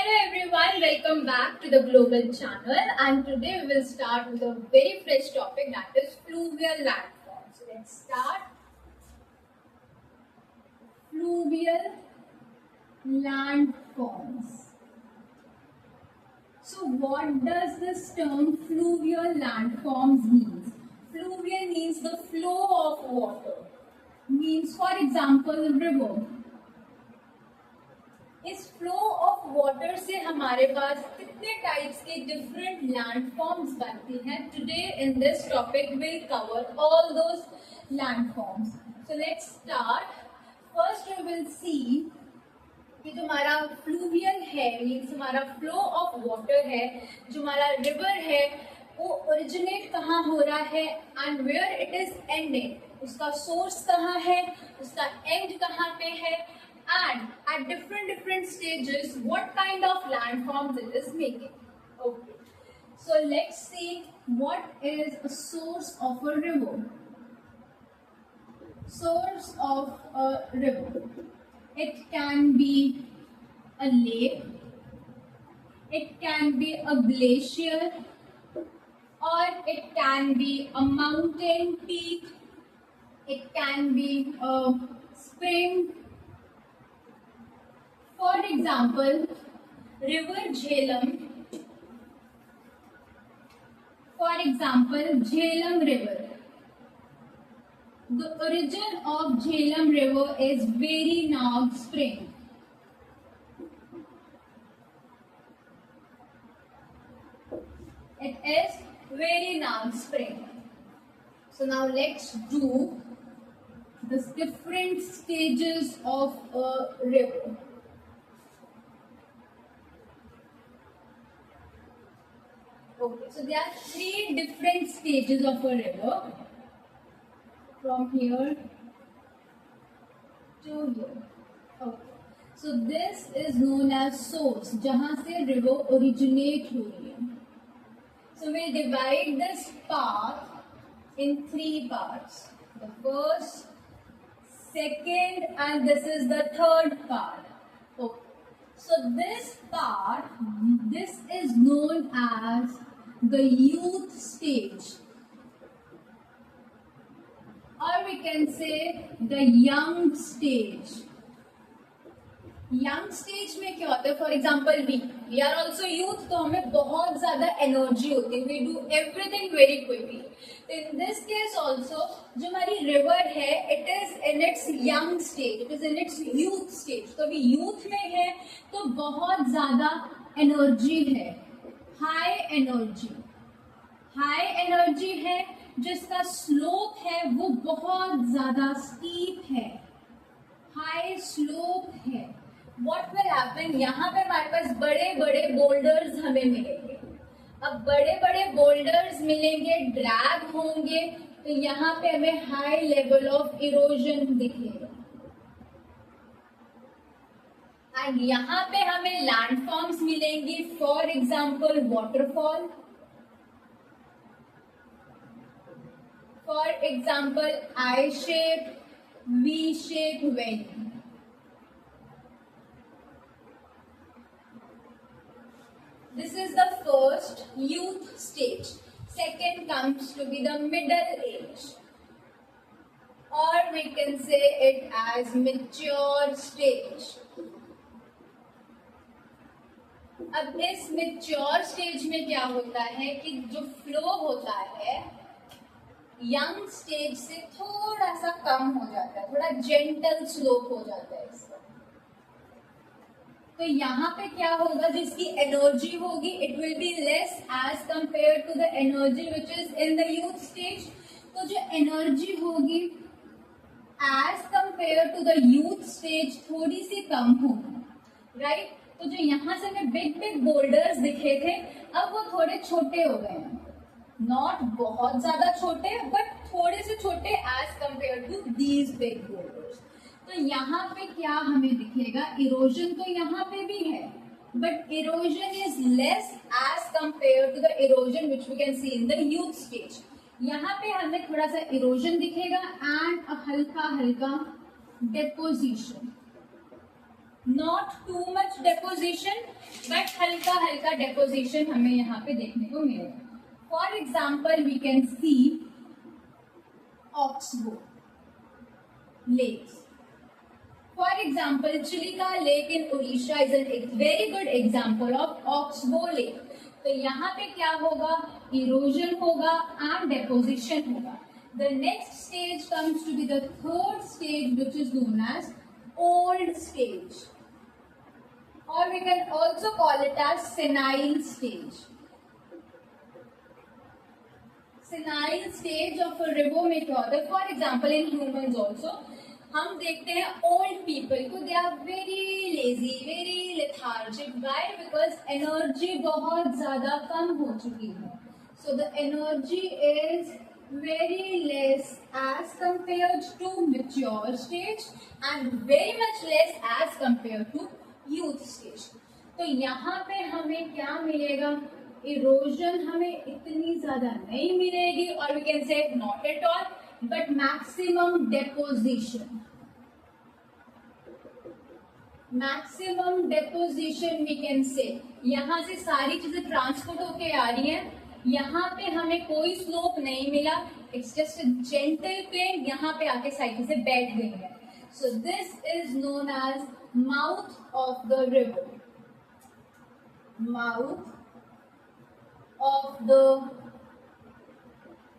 Hello everyone, welcome back to the Global Channel, and today we will start with a very fresh topic, that is fluvial landforms. So let's start. Fluvial landforms. So what does this term fluvial landforms mean? Fluvial means the flow of water. Means, for example, river. इस flow of water से हमारे पास कितने types के different landforms बनती हैं. Today in this topic will cover all those landforms. So let's start. First we will see कि जो हमारा फ्लूवियल है, मीन्स हमारा फ्लो ऑफ वाटर है, जो हमारा रिवर है, वो ओरिजिनेट कहाँ हो रहा है and where it is ending. उसका सोर्स कहाँ है, उसका एंड कहाँ पे है, and at different stages what kind of landforms it is making. Okay, so let's see what is a source of a river. Source of a river, it can be a lake, it can be a glacier, or it can be a mountain peak, it can be a spring. For example, river Jhelum. For example, Jhelum River. The origin of Jhelum River is Verinag Spring. It is Verinag Spring. So now let's do the different stages of a river. Okay, so there are three different stages of a river, from here to here. Okay, so this is known as source, जहाँ से river originate हो रही है. So we divide this path in three parts. The first, second, and this is the third part. Okay, so this part, this is known as the youth stage, or we can say the young stage. Young stage में क्या होता है? For example we are also youth, तो हमें बहुत ज्यादा energy होती है, we do everything very quickly. In this case also जो हमारी रिवर है, it is in its young stage, it is in its youth stage. तो अभी यूथ में है तो बहुत ज्यादा एनर्जी है, हाई एनर्जी है. जिसका स्लोप है वो बहुत ज्यादा स्टीप है, हाई स्लोप है. व्हाट विल हैपन, यहाँ पे हमारे पास बड़े बड़े बोल्डर्स हमें मिलेंगे. अब बड़े बड़े बोल्डर्स मिलेंगे, ड्रैग होंगे, तो यहाँ पे हमें हाई लेवल ऑफ इरोजन दिखेगा. एंड यहाँ पे हमें लैंडफॉर्म्स मिलेंगी. For example waterfall, for example I shape, V shape valley. This is the first youth stage. Second comes to be the middle age, or we can say it as mature stage. अब इस mature stage में क्या होता है कि जो flow होता है यंग स्टेज से थोड़ा सा कम हो जाता है, थोड़ा जेंटल स्लोप हो जाता है इसका. तो यहाँ पे क्या होगा, जिसकी एनर्जी होगी it will be less as compare to the energy which is in the youth stage. तो जो एनर्जी होगी as compare to the youth stage थोड़ी सी कम होगी, राइट. तो जो यहाँ से हमें बिग बिग बोल्डर्स दिखे थे, अब वो थोड़े छोटे हो गए हैं. नॉट बहुत ज्यादा छोटे, बट थोड़े से छोटे as compare to these big boulders. तो यहाँ पे क्या हमें दिखेगा, इरोजन तो यहाँ पे भी है, but erosion is less as compare to the erosion which we can see in the youth stage. यहाँ पे हमें थोड़ा सा इरोजन दिखेगा एंड हल्का हल्का deposition. Not too much deposition, but हल्का हल्का डेपोजिशन हमें यहाँ पे देखने को मिलेगा. For example we can see oxbow lakes. For example, Chilika Lake in Odisha is a very good example of Oxbow Lake. तो यहाँ पे क्या होगा? Erosion होगा and deposition होगा. The next stage comes to be the third stage, which is known as old stage, or we can also call it as senile stage. Senile stage of a river में क्या होता है? For example, in humans also, हम देखते हैं old people को, they are very lazy, very lethargic. Why? Because energy बहुत ज्यादा कम हो चुकी है. So the energy is very less as compared to mature stage and very much less as compare to youth stage. तो यहाँ पे हमें क्या मिलेगा? इरोजन हमें इतनी ज्यादा नहीं मिलेगी, और we can say not at all, but maximum deposition. Maximum deposition we can say. यहाँ से सारी चीजें ट्रांसपोर्ट होके आ रही हैं, यहाँ पे हमें कोई स्लोप नहीं मिला, it's just a gentle plain, यहाँ पे आके साइड से बैठ गई है. So this is known as mouth of the river. Mouth of the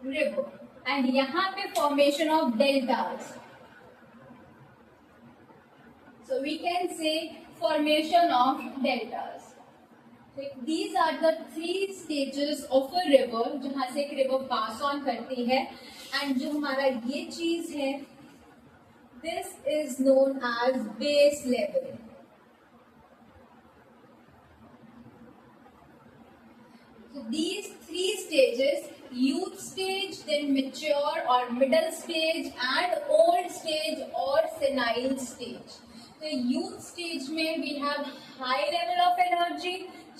river. And यहाँ पे formation of deltas. So we can say formation of deltas. These are the 3 stages of a river, जहां से एक river pass on करती है. And जो हमारा ये चीज है, this is known as base level. So these 3 stages, youth stage, then mature or middle stage, and old stage or senile stage. So youth stage में we have high level of energy,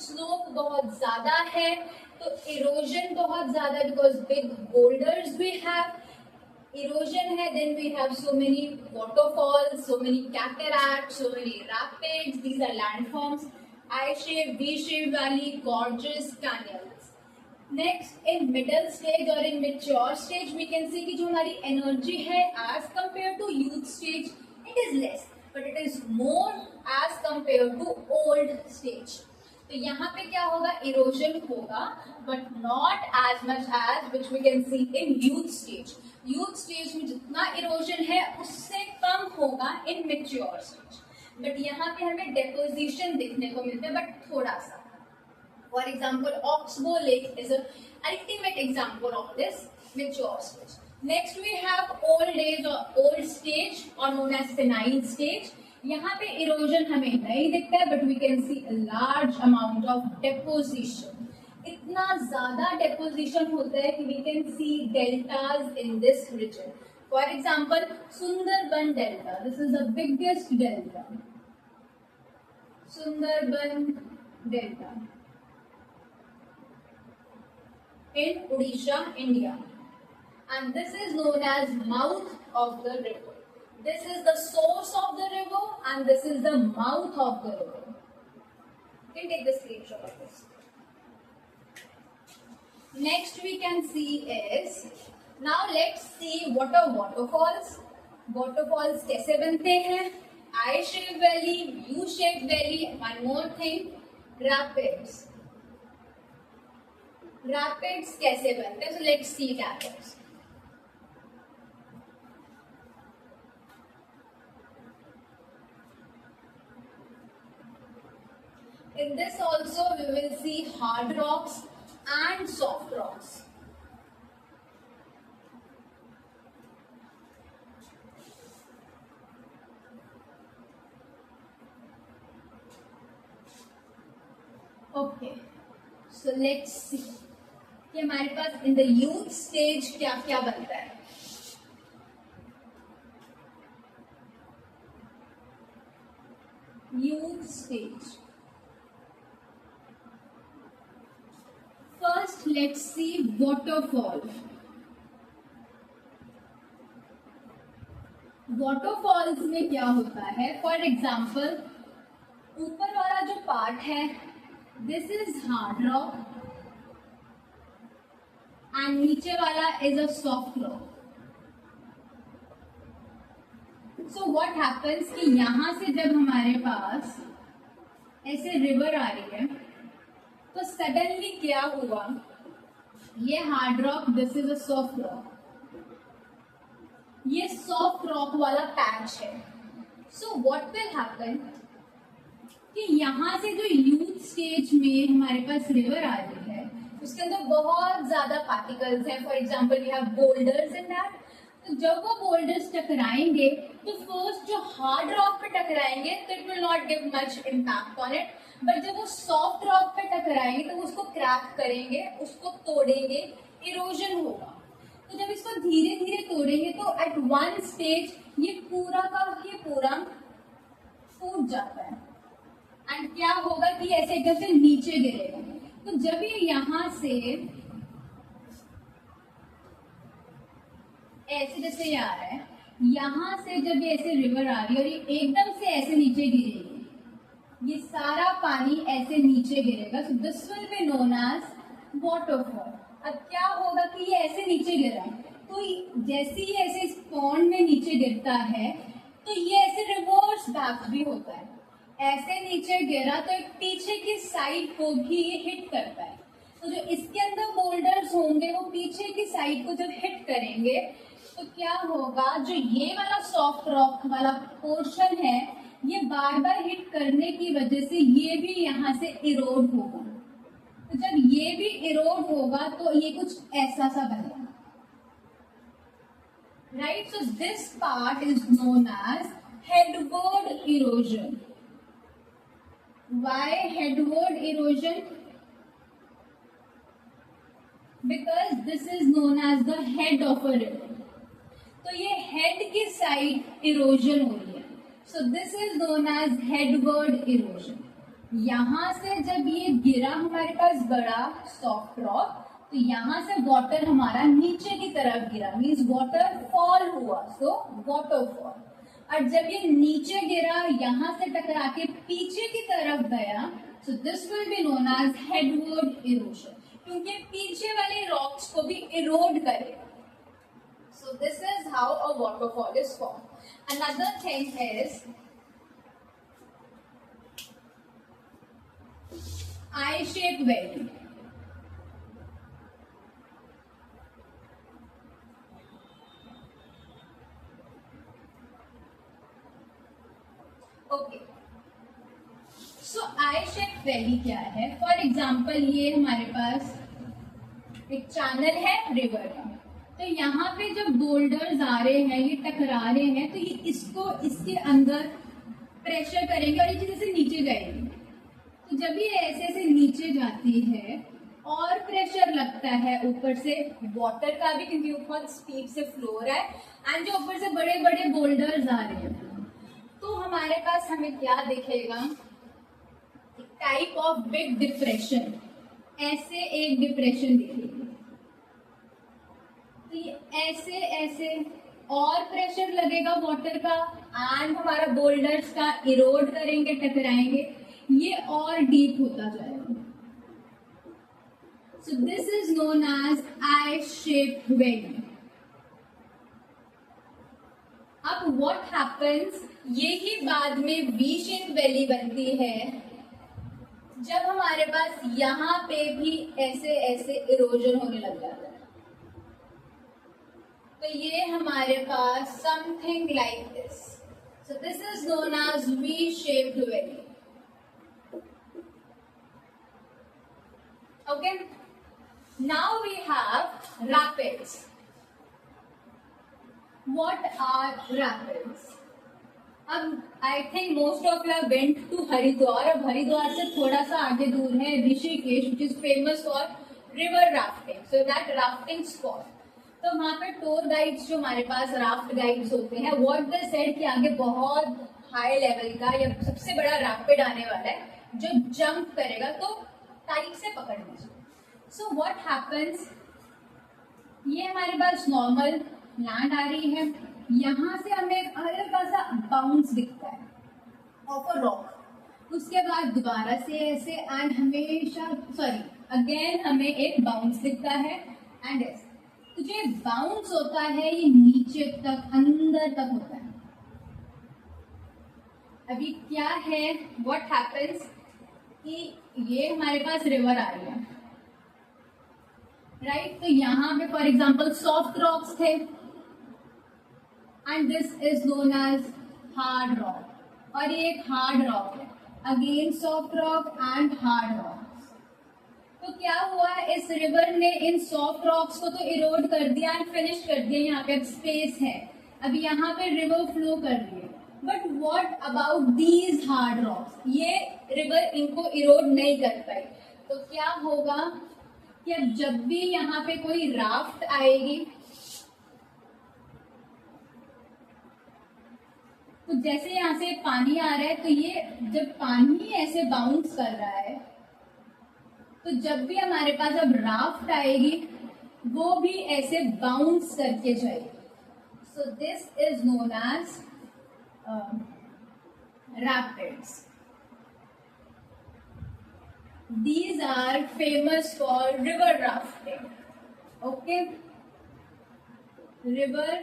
slope बहुत ज़्यादा है, तो erosion बहुत ज़्यादा, because big boulders we have, erosion है, then we have so many waterfalls, so many cataracts, so many rapids. These are landforms. I-shaped, V-shaped valley, gorges, canyons. Next, in middle stage or in mature stage, we can see कि जो हमारी energy है as compared to youth stage, it is less, but it is more as compared to old stage. तो यहाँ पे क्या होगा? Erosion होगा, but not as much as which we can see in youth stage. Youth stage में जितना erosion है उससे कम होगा in mature stage. बट यहाँ पे हमें डेपोजिशन देखने को मिलता है, बट थोड़ा सा. For example oxbow lake is ultimate example of this mature stage. Next we have old age और ओल्ड स्टेज और नोन एज सेनाइल स्टेज. यहाँ पे इरोजन हमें नहीं दिखता है, but we can see a large amount of deposition. इतना ज्यादा डेपोजिशन होता है कि we can see deltas in this region. For example, Sundarban Delta. This is the biggest delta. Sundarban Delta in Odisha, India. And this is known as mouth of the river. This is the source of the river and this is the mouth of the river. You can take the screenshot of this. Next we can see is, now let's see what are waterfalls. Waterfalls कैसे बनते हैं? I-shaped valley, U-shaped valley. One more thing, rapids. Rapids कैसे बनते हैं? So let's see rapids. In this also we will see hard rocks and soft rocks. Okay, so let's see कि हमारे पास इन the youth stage क्या क्या बनता है. Youth stage, first let's see waterfall. Waterfalls में क्या होता है? फॉर एग्जाम्पल ऊपर वाला जो पार्ट है this is hard rock and नीचे वाला is a soft rock. So what happens कि यहां से जब हमारे पास ऐसे रिवर आ रही है तो सडनली क्या हुआ, ये hard rock, this is a soft rock, ये सॉफ्ट रॉक वाला पैच है. सो व्हाट विल हैपन कि यहाँ से जो यूथ स्टेज में हमारे पास रिवर आ रही है उसके अंदर बहुत ज्यादा पार्टिकल्स हैं. For example we have boulders in that. तो जब वो बोल्डर्स टकराएंगे तो फर्स्ट जो हार्ड रॉक पे टकराएंगे तो it will not give much impact on it, but जब वो सॉफ्ट रॉक पे टकराएंगे तो उसको क्रैक करेंगे, उसको तोड़ेंगे, इरोजन होगा. तो जब इसको धीरे धीरे तोड़ेंगे तो एट वन स्टेज ये पूरा का ये पूरा फूट जाता है एंड क्या होगा कि ऐसे एकदम से नीचे गिरेगा. तो जब ये यहां से ऐसे जैसे ये आ रहा है, यहां से जब ये ऐसे रिवर आ रही है और ये एकदम से ऐसे नीचे गिरेगी, ये सारा पानी ऐसे नीचे गिरेगा. So this will be known as waterfall. अब क्या होगा कि ये ऐसे नीचे गिरा तो जैसे ही ऐसे इस पॉन्ड में नीचे गिरता है तो ये ऐसे रिवर्स बैक भी होता है. ऐसे नीचे गिरा तो एक पीछे की साइड को भी ये हिट करता है. तो जो इसके अंदर बोल्डर्स होंगे वो पीछे की साइड को जब हिट करेंगे तो क्या होगा, जो ये वाला सॉफ्ट रॉक वाला पोर्शन है ये बार बार हिट करने की वजह से ये भी यहाँ से इरोड होगा. तो जब ये भी इरोड होगा तो ये कुछ ऐसा सा बनेगा. Right. So this part is known as headward erosion. Why headward erosion? Because this is known as the head of a river. तो ये head की साइड इरोजन हो रही है. So this is known as headward erosion. यहाँ से जब ये गिरा हमारे पास बड़ा सॉफ्ट रॉक तो यहाँ से वाटर हमारा नीचे की तरफ गिरा, मीन्स वाटर फॉल हुआ, सो वाटरफॉल. और जब ये नीचे गिरा यहाँ से टकरा के पीछे की तरफ गया so this will be known as headward erosion, क्योंकि पीछे वाले रॉक्स को भी इरोड करेगा. So this is how a waterfall is form. Another thing is I shape valley. Okay, so I shape valley क्या है? फॉर एग्जाम्पल ये हमारे पास एक चैनल है रिवर का, तो यहाँ पे जब बोल्डर्स आ रहे हैं, ये टकरा रहे हैं, तो ये इसको इसके अंदर प्रेशर करेंगे और ये चीज ऐसे नीचे जाएगी. तो जब ये ऐसे ऐसे नीचे जाती है और प्रेशर लगता है ऊपर से वाटर का भी, क्योंकि ऊपर स्पीड से फ्लो हो रहा है, एंड जो ऊपर से बड़े बड़े बोल्डर्स आ रहे हैं तो हमारे पास हमें क्या दिखेगा, टाइप ऑफ बिग डिप्रेशन. ऐसे एक डिप्रेशन दिखेगी. तो ये ऐसे ऐसे और प्रेशर लगेगा वाटर का एंड हमारा बोल्डर्स का इरोड करेंगे, टकराएंगे, ये और डीप होता जाएगा. So this is known as I shape valley. अब व्हाट हैपेंस, ये ही बाद में वी शेप वैली बनती है जब हमारे पास यहाँ पे भी ऐसे ऐसे इरोजन होने लग जाता है. तो ये हमारे पास something like this. So this is known as V shaped valley. Okay, now we have rapids. What are rapids? अब I think most of you went to Haridwar. अब हरिद्वार से थोड़ा सा आगे दूर है Rishikesh, which is famous for river rafting. So that rafting spot. तो वहाँ पे टूर गाइड्स जो हमारे पास राफ्ट गाइड्स होते हैं, व्हाट दे सेड कि आगे बहुत हाई लेवल का या सबसे बड़ा रैपिड आने वाला है जो जंप करेगा, तो टाइट से पकड़ लीजिए. सो व्हाट हैपेंस, ये हमारे पास नॉर्मल लैंड आ रही है, यहाँ से हमें हल्का सा बाउंस दिखता है ऑफ अ रॉक. उसके बाद दोबारा से ऐसे एंड हमेशा अगेन हमें एक बाउंस दिखता है एंड ऐसे। तो जो बाउंस होता है ये नीचे तक अंदर तक होता है। अभी क्या है, व्हाट हैपेंस कि ये हमारे पास रिवर आ रही है, राइट? तो यहाँ पे फॉर एग्जाम्पल सॉफ्ट रॉक्स थे and this is known as hard rock, और ये एक हार्ड रॉक है। Again soft rock and hard rock. तो क्या हुआ है, इस रिवर ने इन सॉफ्ट रॉक्स को तो इरोड कर दिया एंड फिनिश कर दिया। यहाँ पे अब स्पेस है, अभी यहाँ पे रिवर फ्लो कर रही है, but what about these hard rocks? ये रिवर इनको इरोड नहीं कर पाई। तो क्या होगा कि अब जब भी यहाँ पे कोई राफ्ट आएगी तो जैसे यहाँ से पानी आ रहा है, तो ये जब पानी ऐसे बाउंस कर रहा है, तो जब भी हमारे पास अब राफ्ट आएगी वो भी ऐसे बाउंस करके जाएगी। So this is known as rapids. These are famous for river rafting. Okay, river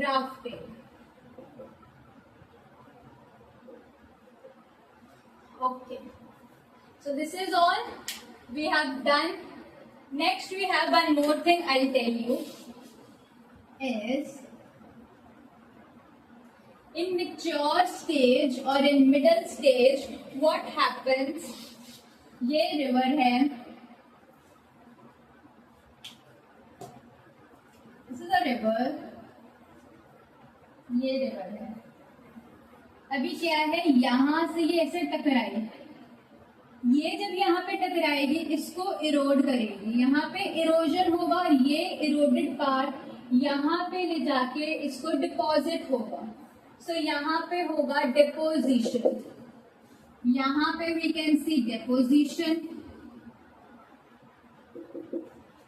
rafting. Okay, so this is all we have done. Next we have one more thing I'll tell you is in mature stage or in middle stage what happens, ये river है, this is a river, ये river है। अभी क्या है, यहाँ से ये ऐसे टकराई, ये जब यहाँ पे टकराएगी इसको इरोड करेगी, यहाँ पे इरोजन होगा और ये इरोडेड पार्ट यहाँ पे ले जाके इसको डिपॉजिट होगा। सो यहाँ पे होगा डिपोजिशन, यहाँ पे वी कैन सी डिपोजिशन,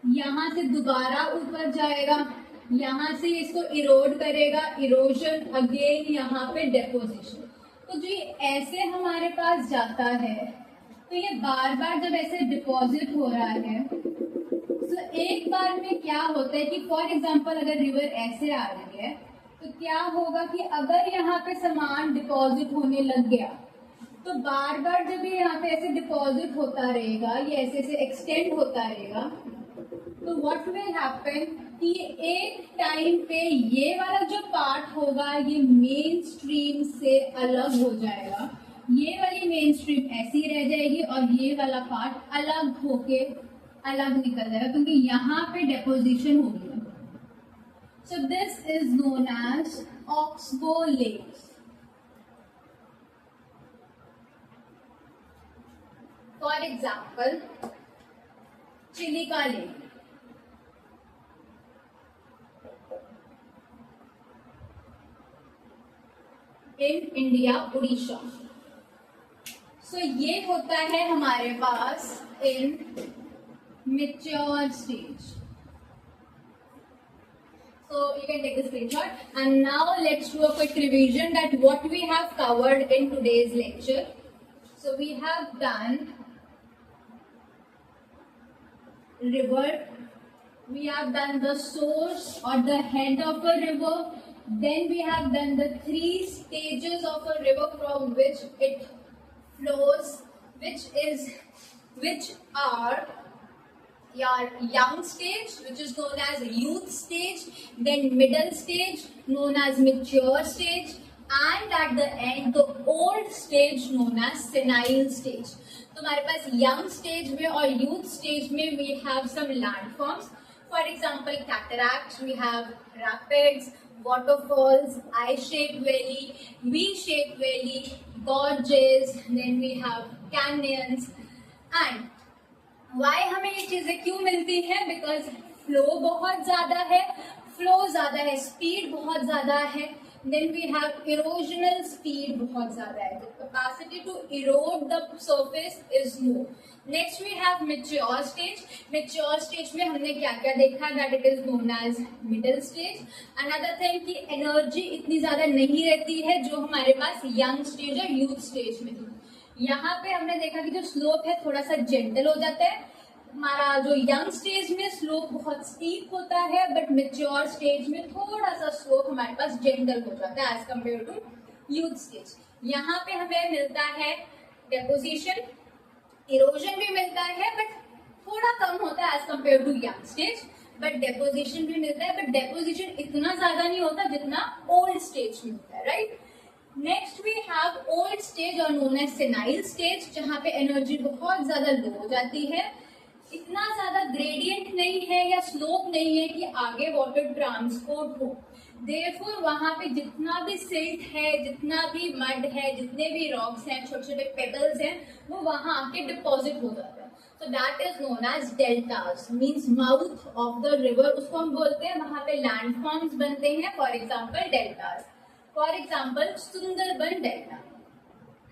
यहाँ से दोबारा ऊपर जाएगा, यहाँ से इसको इरोड करेगा, इरोजन, अगेन यहाँ पे डिपोजिशन। तो जो ऐसे हमारे पास जाता है, तो ये बार बार जब ऐसे डिपॉजिट हो रहा है, तो एक बार में क्या होता है कि फॉर एग्जांपल अगर रिवर ऐसे आ रही है तो क्या होगा कि अगर यहाँ पे सामान डिपॉजिट होने लग गया तो बार बार जब ये यहाँ पे ऐसे डिपॉजिट होता रहेगा, ये ऐसे ऐसे एक्सटेंड होता रहेगा, तो व्हाट विल हैपन कि एक टाइम पे ये वाला जो पार्ट होगा ये मेन स्ट्रीम से अलग हो जाएगा, ये वाली मेन स्ट्रीम ऐसी रह जाएगी और ये वाला पार्ट अलग होके अलग निकल जाएगा क्योंकि यहाँ पे डिपोजिशन होगी। So this is known as oxbow lakes. For example, Chilika Lake. In India, Odisha. So ये होता है हमारे पास in mature stage. So you can take the screenshot. And now let's do a quick revision that what we have covered in today's lecture. So we have done river, we have done the source or the head of a river, then we have done the 3 stages of a river from which it flows, which are your young stage, which is known as youth stage, then middle stage known as mature stage, and at the end the old stage known as senile stage. तो हमारे पास young stage में और youth stage में we have some landforms. For example, cataracts, we have rapids, waterfalls, I-shaped valley, V-shaped valley, gorges, then we have canyons. And why हमें ये चीजें क्यों मिलती है? बिकॉज फ्लो बहुत ज्यादा है, स्पीड बहुत ज्यादा है, Then we have erosional speed बहुत ज़्यादा है, the capacity to erode the surface is low. Next we have mature stage. Mature stage में हमने क्या क्या देखा, that it is known as middle stage. Another thing कि energy इतनी ज़्यादा नहीं रहती है जो हमारे पास young stage और youth stage में थी. यहाँ पे हमने देखा कि जो slope है थोड़ा सा gentle हो जाता है. हमारा जो यंग स्टेज में स्लोप बहुत स्टीप होता है, बट मेच्योर स्टेज में थोड़ा सा स्लोप हमारे पास जेंटल हो जाता है as compare to youth stage. यहाँ पे हमें मिलता है डेपोजिशन, इरोजन भी मिलता है बट थोड़ा कम होता है as compare to young stage, but deposition भी मिलता है, बट डेपोजिशन इतना ज्यादा नहीं होता जितना ओल्ड स्टेज में होता है, right. Next we have old stage और नोन एज सेनाइल स्टेज, जहाँ पे एनर्जी बहुत ज्यादा लो हो जाती है. इतना ज्यादा ग्रेडियंट नहीं है या स्लोप नहीं है कि आगे वाटर ट्रांसपोर्ट हो. देयरफॉर वहां पे जितना भी सिल्ट है, जितना भी मड है, जितने भी रॉक्स हैं, छोटे छोटे पेबल्स हैं, वो वहां आके डिपॉजिट हो जाता है. So that is known as deltas, means mouth of the river, उसको हम बोलते हैं. वहां पे लैंडफॉर्म्स बनते हैं, for example deltas, for example Sundarban delta.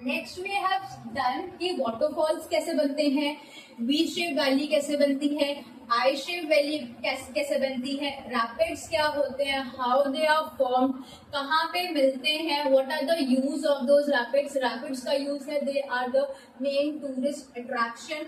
Next we have done कि वाटरफॉल्स कैसे बनते हैं, वी शेप वैली कैसे बनती है, आई शेप वैली कैसे बनती है, रैपिड्स क्या होते हैं, हाउ दे आर फॉर्म, कहाँ पे मिलते हैं, what are the use of those rapids. Rapids का यूज है, they are the main tourist attraction.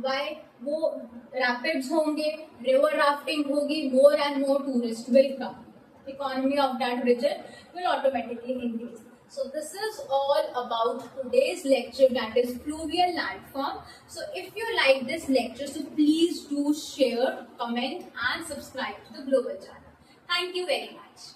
Why वो रैपिड्स होंगे, रिवर राफ्टिंग होगी, more and more tourist will come, economy of that region will automatically increase. So this is all about today's lecture, that is fluvial landform. So if you like this lecture, so please do share, comment and subscribe to the Global channel. Thank you very much.